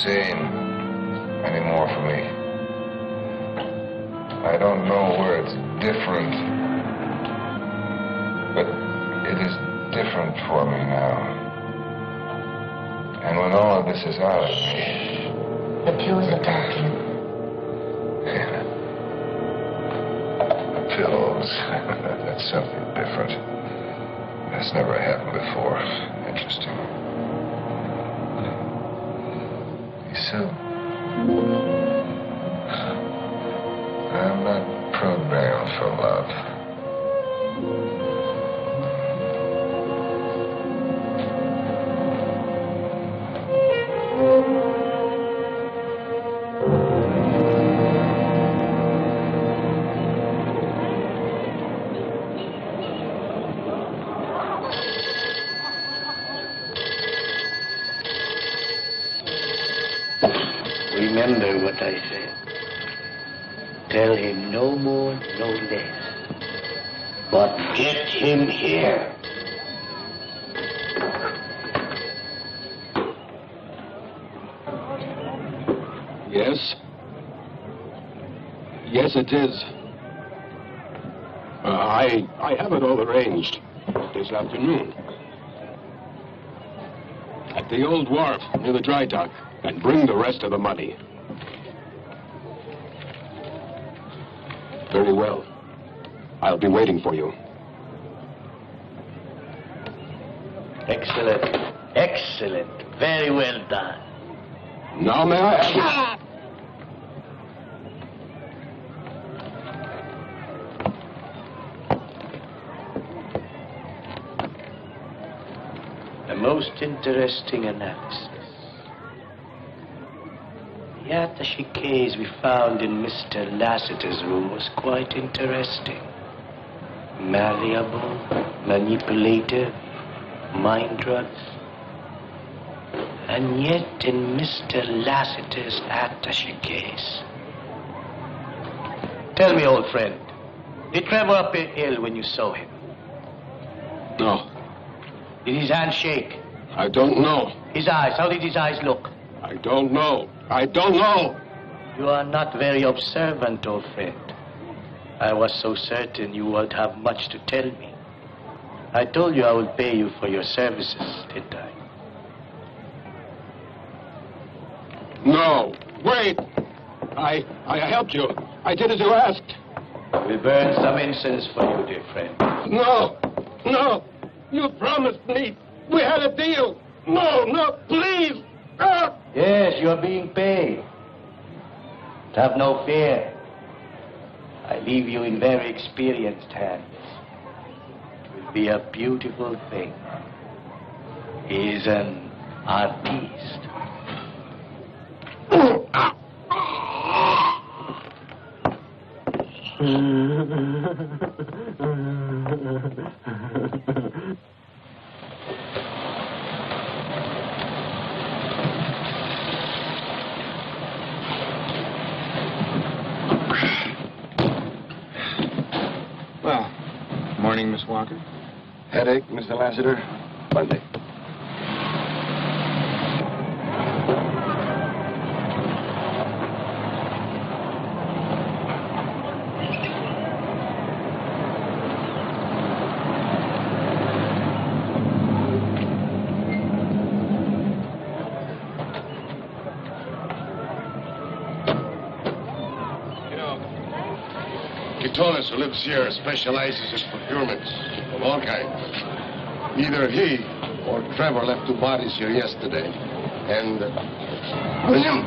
Same anymore for me. I don't know where it's different, but it is different for me now. And when all of this is out of me... The pills are talking. Yeah. The pills. That's something different. That's never happened before. Interesting. So, I'm not programmed for love. Remember what I said. Tell him no more, no less. But get him here. Yes? Yes, it is. I have it all arranged this afternoon. At the old wharf near the dry dock, and bring the rest of the money. Very well. I'll be waiting for you. Excellent. Excellent. Very well done. Now may I have A most interesting analysis. The attaché case we found in Mr. Lassiter's room was quite interesting. Malleable, manipulative, mind drugs. And yet in Mr. Lassiter's attaché case. Tell me, old friend, did Trevor appear ill when you saw him? No. Did his hand shake? I don't know. His eyes, how did his eyes look? I don't know. I don't know. You are not very observant, old friend. I was so certain you would have much to tell me. I told you I would pay you for your services, didn't I? No. Wait. I helped you. I did as you asked. We'll burn some incense for you, dear friend. No. No. You promised me. We had a deal. No, please. Yes, you're being paid. Have no fear. I leave you in very experienced hands. It will be a beautiful thing. He is an artiste. Well, morning, Miss Walker. Headache, Mr. Lassiter? Monday. Kitonis, who lives here, specializes in procurements of all kinds. Either he or Trevor left 2 bodies here yesterday. And William.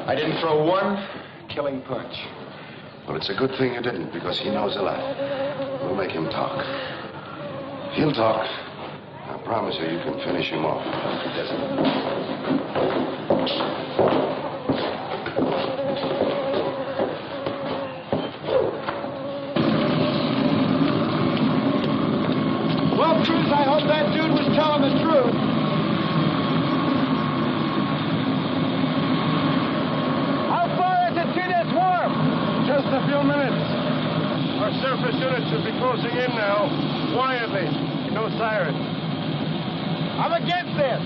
I didn't throw one killing punch. Well, it's a good thing you didn't, because he knows a lot. We'll make him talk. He'll talk. I promise you can finish him off if he doesn't. Well, Cruz, I hope that dude was telling the truth. Just a few minutes. Our surface units should be closing in now. Quietly. No sirens. I'm against this.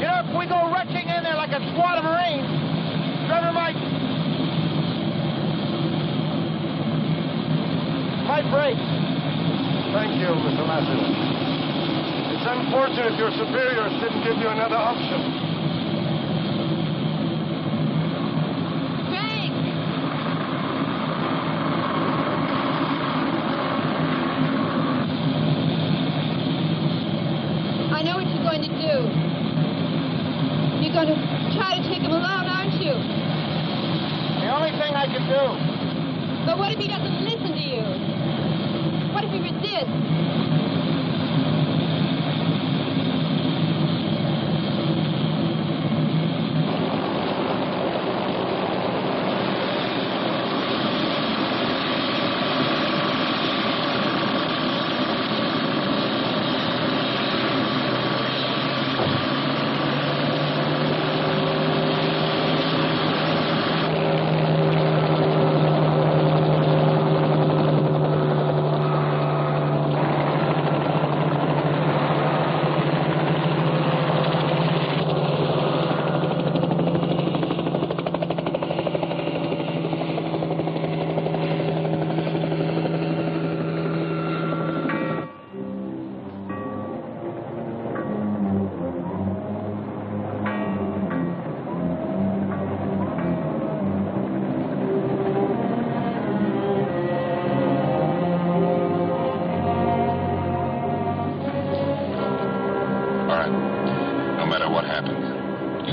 You know, if we go rushing in there like a squad of Marines, Trevor might break. Thank you, Mr. Lassiter. It's unfortunate your superiors didn't give you another option. Frank! I know what you're going to do. You're going to try to take him along, aren't you? The only thing I can do. But what if he doesn't listen to you? What if he resists?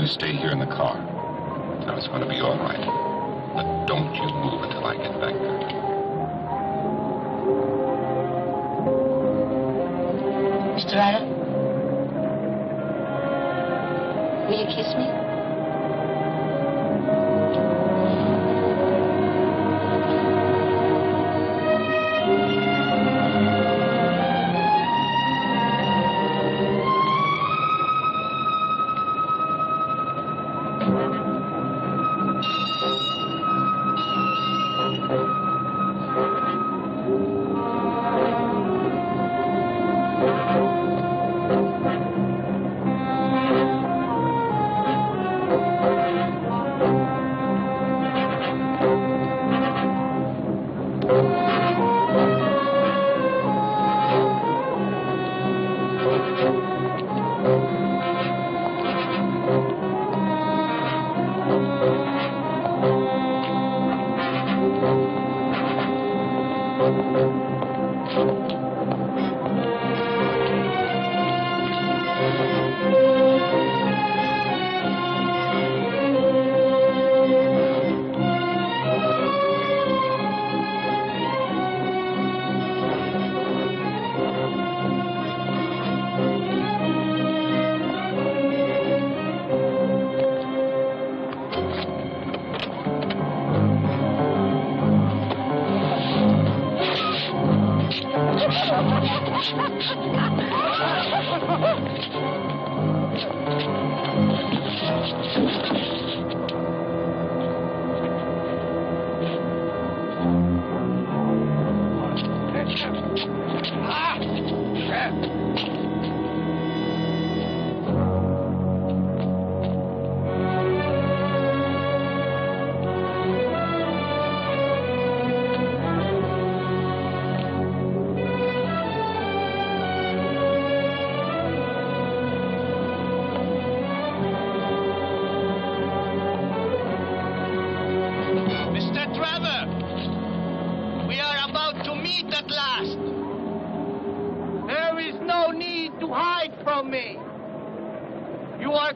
Stay here in the car. Now it's going to be all right. But don't you move until I get back there. Mr. Ryder? Will you kiss me?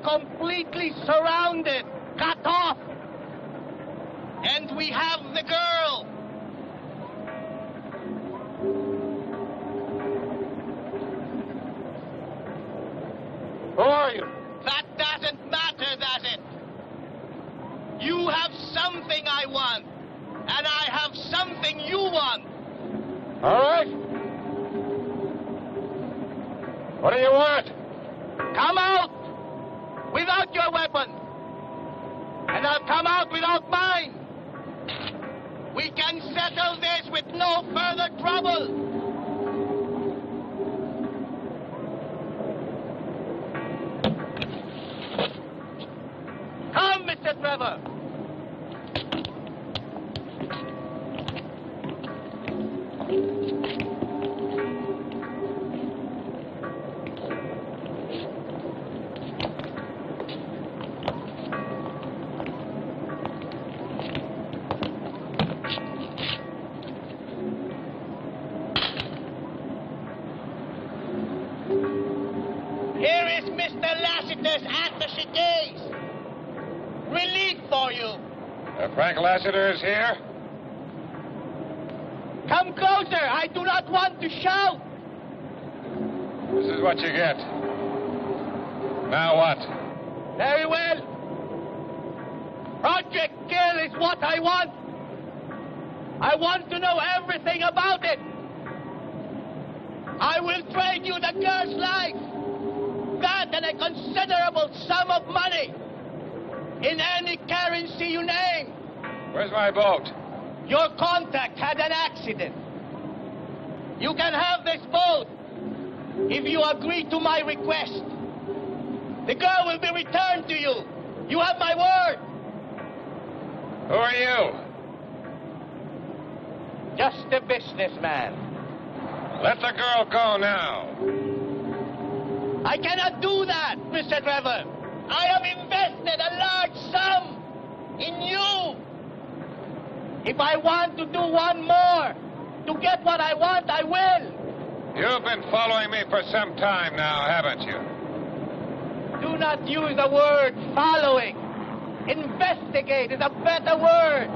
Completely surrounded, cut off. And we have the girl. Who are you? That doesn't matter, does it? You have something I want, and I have something you want. All right. What do you want? Come out without your weapon, and I'll come out without mine. We can settle this with no further trouble. Come, Mr. Trevor. Here is Mr. Lassiter's attaché case. Relief for you. Frank Lassiter is here? Come closer. I do not want to shout. This is what you get. Now what? Very well. Project Kill is what I want. I want to know everything about it. I will trade you the girl's life. That and a considerable sum of money. In any currency you name. Where's my boat? Your contact had an accident. You can have this boat if you agree to my request. The girl will be returned to you. You have my word. Who are you? Just a businessman. Let the girl go now. I cannot do that, Mr. Trevor. I have invested a large sum in you. If I want to do one more to get what I want, I will. You've been following me for some time now, haven't you? Do not use the word following. Investigate is a better word.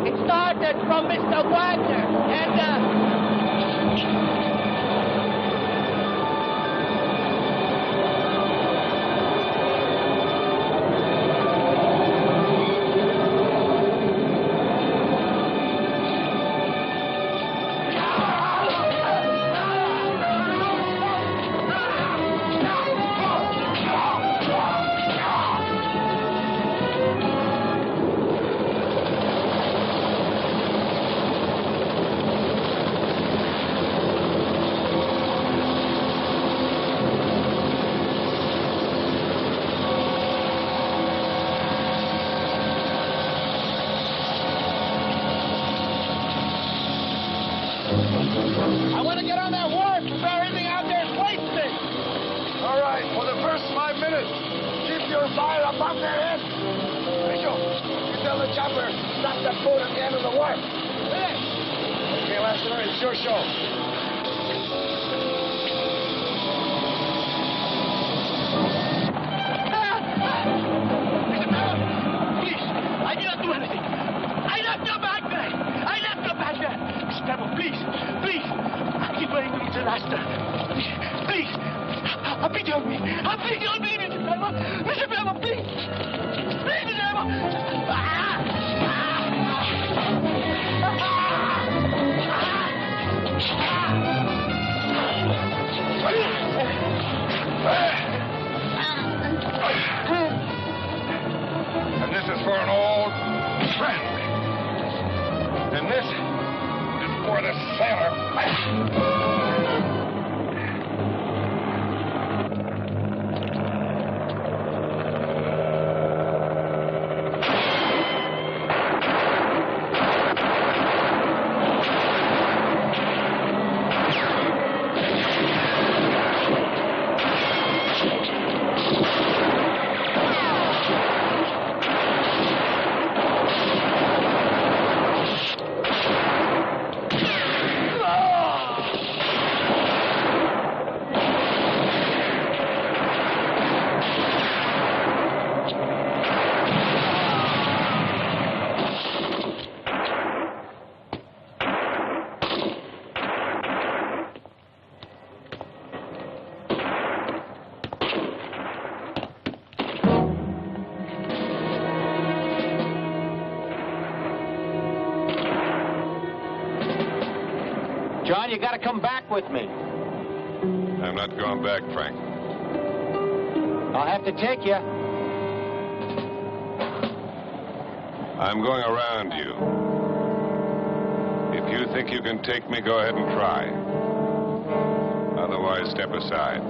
It started from Mr. Wagner and, I want to get on that wharf before everything out there is wasted. All right, for the first 5 minutes, keep your fire above their heads. Bishop, you tell the chopper, stop that boat at the end of the wharf. Hey! Okay, Lassiter, it's your show. Please, I did not do anything. I left your bag there. I left your bag there. Mr. Trevor, please, please. Keep playing with Mr. Lassiter. Please. A pity on me. A pity on me, Mr. Trevor. Mr. Trevor, please. Please, Mr. Trevor. And this is for an old friend. And this is for the sailor. John, you got to come back with me. I'm not going back, Frank. I'll have to take you. I'm going around you. If you think you can take me, go ahead and try. Otherwise, step aside.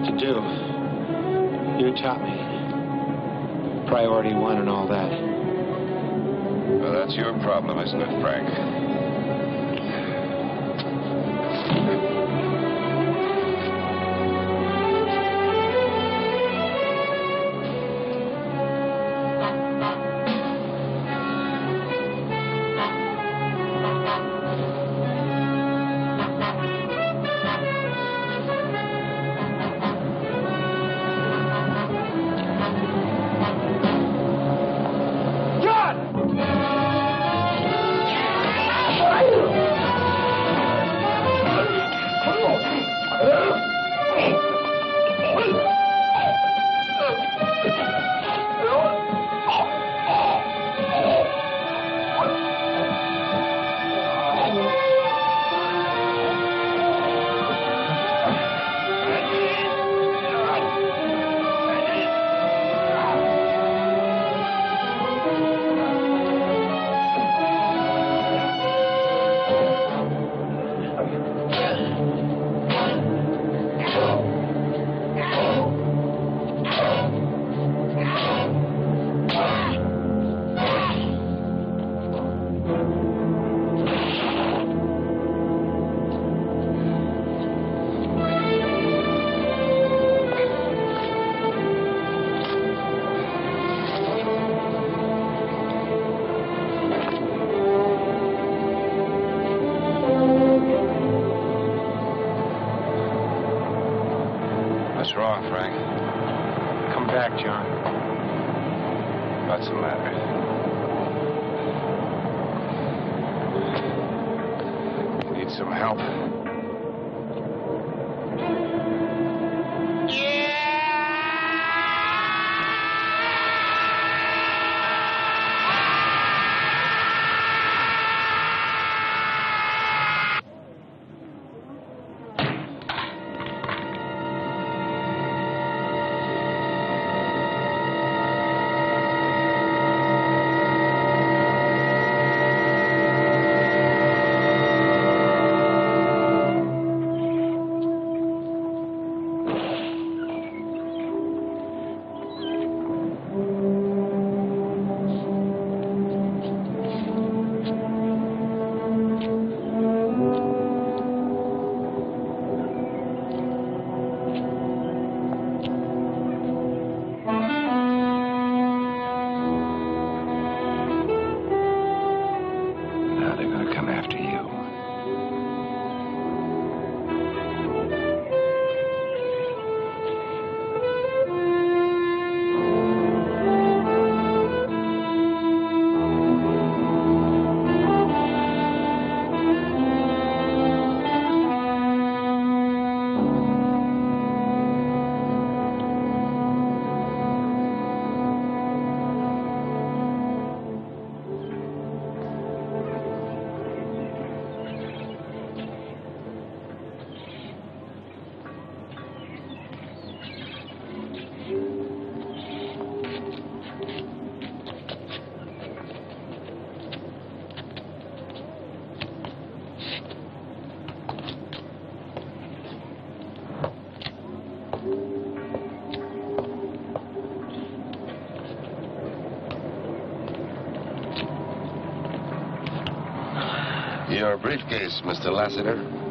to do. You taught me. Priority one and all that. Well, that's your problem, isn't it, Frank? What's wrong, Frank? Come back, John. What's the matter? You need some help? Your briefcase, Mr. Lassiter.